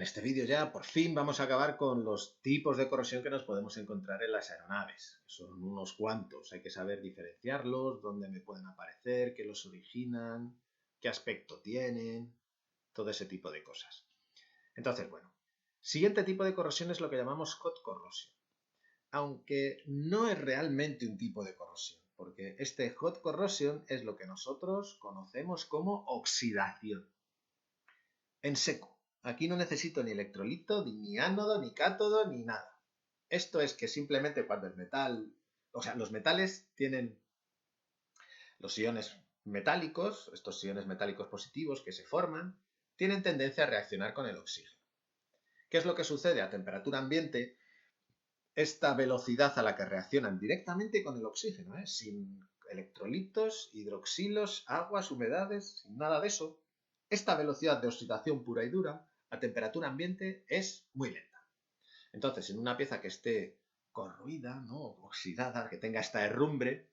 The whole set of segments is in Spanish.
En este vídeo ya por fin vamos a acabar con los tipos de corrosión que nos podemos encontrar en las aeronaves. Son unos cuantos, hay que saber diferenciarlos, dónde me pueden aparecer, qué los originan, qué aspecto tienen, todo ese tipo de cosas. Entonces, bueno, siguiente tipo de corrosión es lo que llamamos hot corrosion. Aunque no es realmente un tipo de corrosión, porque este hot corrosion es lo que nosotros conocemos como oxidación. En seco. Aquí no necesito ni electrolito, ni ánodo, ni cátodo, ni nada. Esto es que simplemente cuando el metal, o sea, los metales tienen los iones metálicos, estos iones metálicos positivos que se forman, tienen tendencia a reaccionar con el oxígeno. ¿Qué es lo que sucede? A temperatura ambiente, esta velocidad a la que reaccionan directamente con el oxígeno, sin electrolitos, hidroxilos, aguas, humedades, sin nada de eso, esta velocidad de oxidación pura y dura a temperatura ambiente es muy lenta. Entonces, en una pieza que esté corroída, ¿no?, oxidada, que tenga esta herrumbre,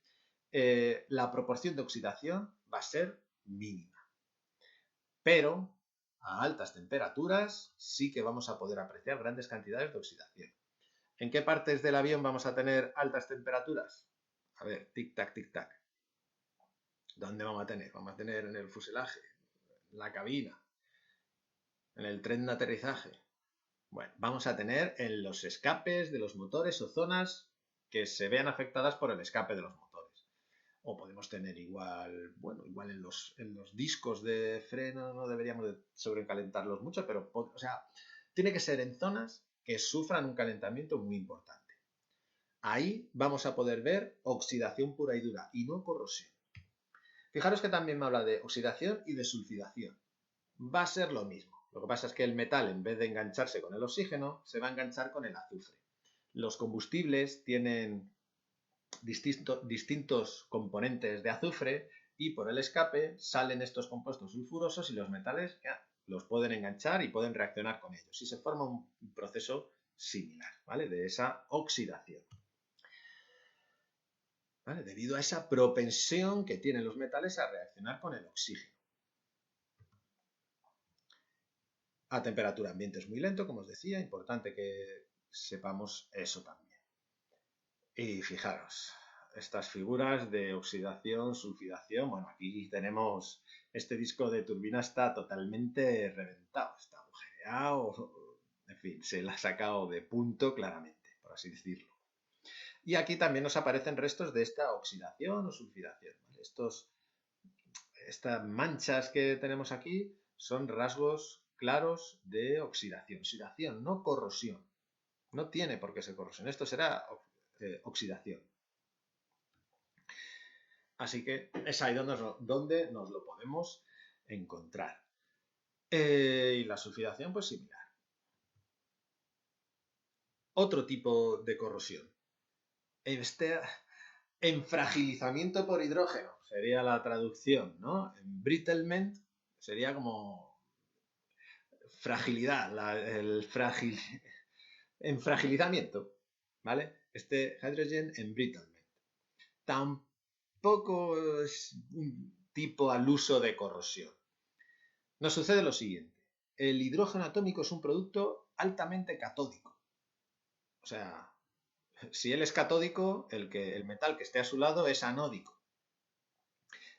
la proporción de oxidación va a ser mínima. Pero a altas temperaturas sí que vamos a poder apreciar grandes cantidades de oxidación. ¿En qué partes del avión vamos a tener altas temperaturas? A ver, tic-tac, tic-tac. ¿Dónde vamos a tener? Vamos a tener en el fuselaje, en la cabina, en el tren de aterrizaje. Bueno, vamos a tener en los escapes de los motores o zonas que se vean afectadas por el escape de los motores. O podemos tener igual, bueno, igual en los discos de freno, no deberíamos de sobrecalentarlos mucho, pero, o sea, tiene que ser en zonas que sufran un calentamiento muy importante. Ahí vamos a poder ver oxidación pura y dura y no corrosión. Fijaros que también me habla de oxidación y de sulfidación. Va a ser lo mismo. Lo que pasa es que el metal, en vez de engancharse con el oxígeno, se va a enganchar con el azufre. Los combustibles tienen distintos componentes de azufre y por el escape salen estos compuestos sulfurosos y los metales los pueden enganchar y pueden reaccionar con ellos. Y se forma un proceso similar, ¿vale?, de esa oxidación. ¿Vale? Debido a esa propensión que tienen los metales a reaccionar con el oxígeno. A temperatura ambiente es muy lento, como os decía, importante que sepamos eso también. Y fijaros, estas figuras de oxidación, sulfidación, bueno, aquí tenemos, este disco de turbina está totalmente reventado, está agujereado, en fin, se la ha sacado de punto claramente, por así decirlo. Y aquí también nos aparecen restos de esta oxidación o sulfidación, ¿vale? Estas manchas que tenemos aquí son rasgos claros de oxidación. Oxidación, no corrosión. No tiene por qué ser corrosión. Esto será oxidación. Así que es ahí donde nos lo podemos encontrar. Y la sulfidación, pues similar. Otro tipo de corrosión. Enfragilizamiento por hidrógeno sería la traducción, ¿no? Embrittlement sería como fragilidad, enfragilizamiento, ¿vale? Este hydrogen embrittlement. Tampoco es un tipo al uso de corrosión. Nos sucede lo siguiente. El hidrógeno atómico es un producto altamente catódico. O sea, si él es catódico, el metal que esté a su lado es anódico.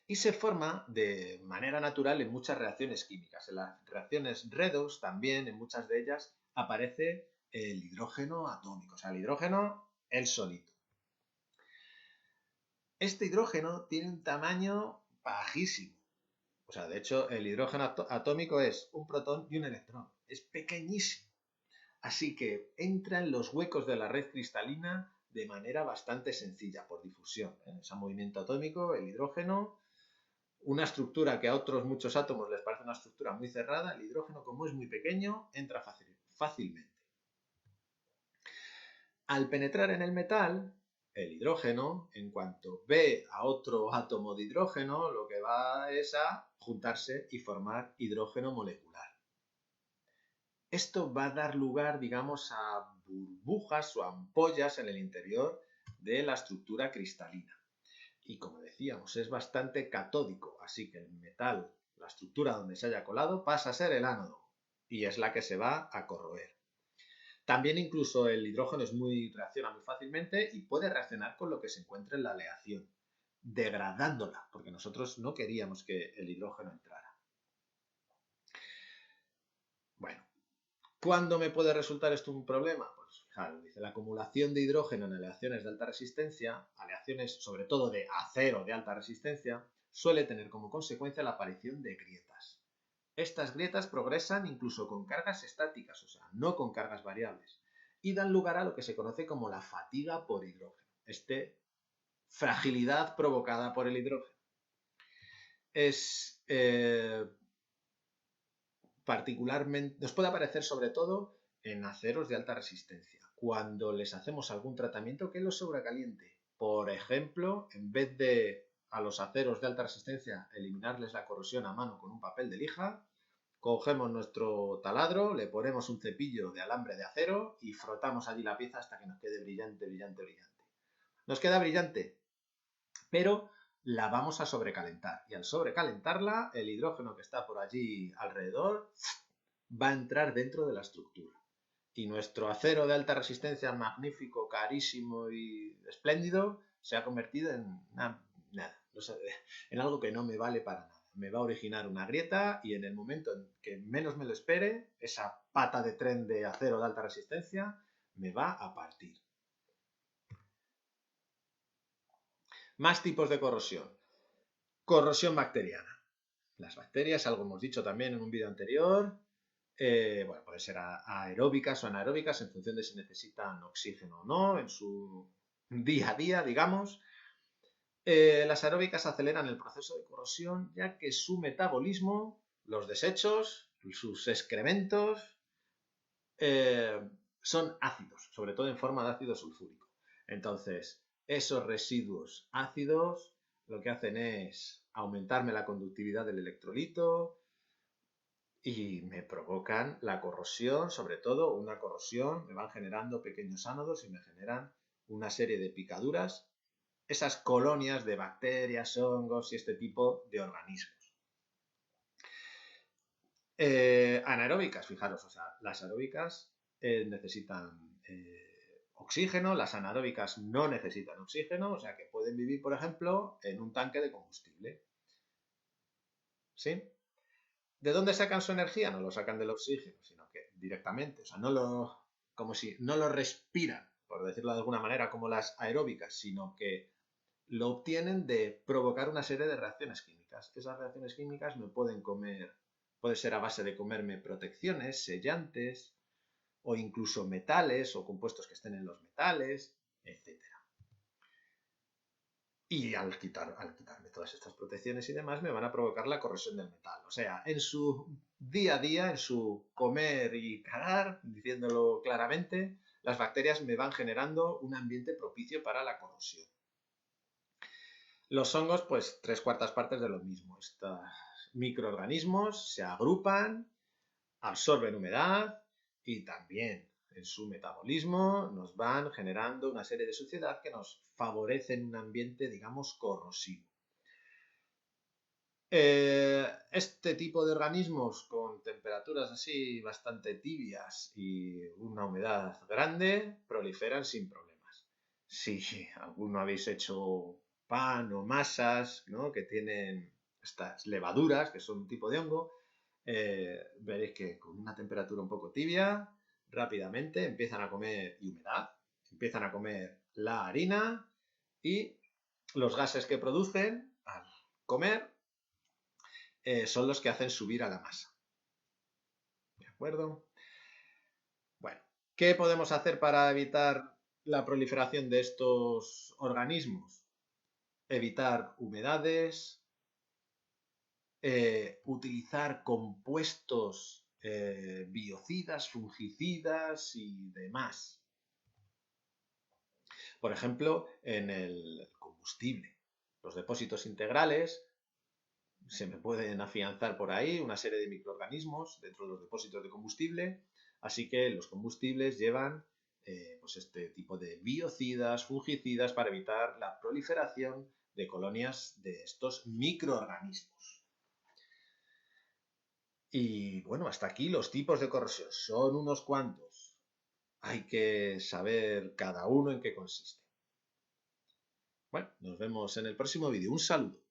Y se forma de manera natural en muchas reacciones químicas. En las reacciones redox también, en muchas de ellas, aparece el hidrógeno atómico, o sea, el hidrógeno, él solito. Este hidrógeno tiene un tamaño bajísimo. O sea, de hecho, el hidrógeno atómico es un protón y un electrón. Es pequeñísimo. Así que entra en los huecos de la red cristalina de manera bastante sencilla, por difusión. Ese movimiento atómico, el hidrógeno, una estructura que a otros muchos átomos les parece una estructura muy cerrada, el hidrógeno, como es muy pequeño, entra fácilmente. Al penetrar en el metal, el hidrógeno, en cuanto ve a otro átomo de hidrógeno, lo que va es a juntarse y formar hidrógeno molecular. Esto va a dar lugar, digamos, a burbujas o ampollas en el interior de la estructura cristalina. Y como decíamos, es bastante catódico, así que el metal, la estructura donde se haya colado, pasa a ser el ánodo. y es la que se va a corroer. También incluso el hidrógeno reacciona muy fácilmente y puede reaccionar con lo que se encuentra en la aleación, degradándola, porque nosotros no queríamos que el hidrógeno entrara. Bueno, ¿cuándo me puede resultar esto un problema? Pues fijaros, dice, la acumulación de hidrógeno en aleaciones de alta resistencia, aleaciones sobre todo de acero de alta resistencia, suele tener como consecuencia la aparición de grietas. Estas grietas progresan incluso con cargas estáticas, o sea, no con cargas variables, y dan lugar a lo que se conoce como la fatiga por hidrógeno, fragilidad provocada por el hidrógeno. Es particularmente, nos puede aparecer sobre todo en aceros de alta resistencia, cuando les hacemos algún tratamiento que los sobrecaliente. Por ejemplo, en vez de a los aceros de alta resistencia eliminarles la corrosión a mano con un papel de lija, cogemos nuestro taladro, le ponemos un cepillo de alambre de acero y frotamos allí la pieza hasta que nos quede brillante, brillante, brillante. Nos queda brillante, pero la vamos a sobrecalentar. Y al sobrecalentarla, el hidrógeno que está por allí alrededor va a entrar dentro de la estructura. Y nuestro acero de alta resistencia, magnífico, carísimo y espléndido, se ha convertido en nada, no sé, en algo que no me vale para nada. Me va a originar una grieta y en el momento en que menos me lo espere, esa pata de tren de acero de alta resistencia me va a partir. Más tipos de corrosión. Corrosión bacteriana. Las bacterias, algo hemos dicho también en un vídeo anterior, bueno, pueden ser aeróbicas o anaeróbicas en función de si necesitan oxígeno o no en su día a día, digamos. Las aeróbicas aceleran el proceso de corrosión ya que su metabolismo, los desechos, sus excrementos, son ácidos, sobre todo en forma de ácido sulfúrico. Entonces, esos residuos ácidos lo que hacen es aumentarme la conductividad del electrolito y me provocan la corrosión, sobre todo una corrosión, me van generando pequeños ánodos y me generan una serie de picaduras, esas colonias de bacterias, hongos y este tipo de organismos. Anaeróbicas, fijaros, o sea, las aeróbicas necesitan oxígeno, las anaeróbicas no necesitan oxígeno, o sea que pueden vivir, por ejemplo, en un tanque de combustible. ¿Sí? ¿De dónde sacan su energía? No lo sacan del oxígeno, sino que directamente, o sea, como si no lo respiran, por decirlo de alguna manera, como las aeróbicas, sino que lo obtienen de provocar una serie de reacciones químicas. Esas reacciones químicas me pueden comer, puede ser a base de comerme protecciones, sellantes, o incluso metales o compuestos que estén en los metales, etc. Y al quitarme todas estas protecciones y demás, me van a provocar la corrosión del metal. O sea, en su día a día, en su comer y cagar, diciéndolo claramente, las bacterias me van generando un ambiente propicio para la corrosión. Los hongos, pues 3/4 partes de lo mismo. Estos microorganismos se agrupan, absorben humedad y también en su metabolismo nos van generando una serie de suciedad que nos favorecen un ambiente, digamos, corrosivo. Este tipo de organismos con temperaturas así bastante tibias y una humedad grande proliferan sin problemas. Si alguno habéis hecho pan o masas, ¿no?, que tienen estas levaduras, que son un tipo de hongo, veréis que con una temperatura un poco tibia, rápidamente empiezan a comer humedad, empiezan a comer la harina y los gases que producen al comer son los que hacen subir a la masa. ¿De acuerdo? Bueno, ¿qué podemos hacer para evitar la proliferación de estos organismos? Evitar humedades, utilizar compuestos biocidas, fungicidas y demás. Por ejemplo, en el combustible. Los depósitos integrales, se me pueden afianzar por ahí una serie de microorganismos dentro de los depósitos de combustible, así que los combustibles llevan pues este tipo de biocidas, fungicidas para evitar la proliferación de colonias de estos microorganismos. Y bueno, hasta aquí los tipos de corrosión. Son unos cuantos. Hay que saber cada uno en qué consiste. Bueno, nos vemos en el próximo vídeo. Un saludo.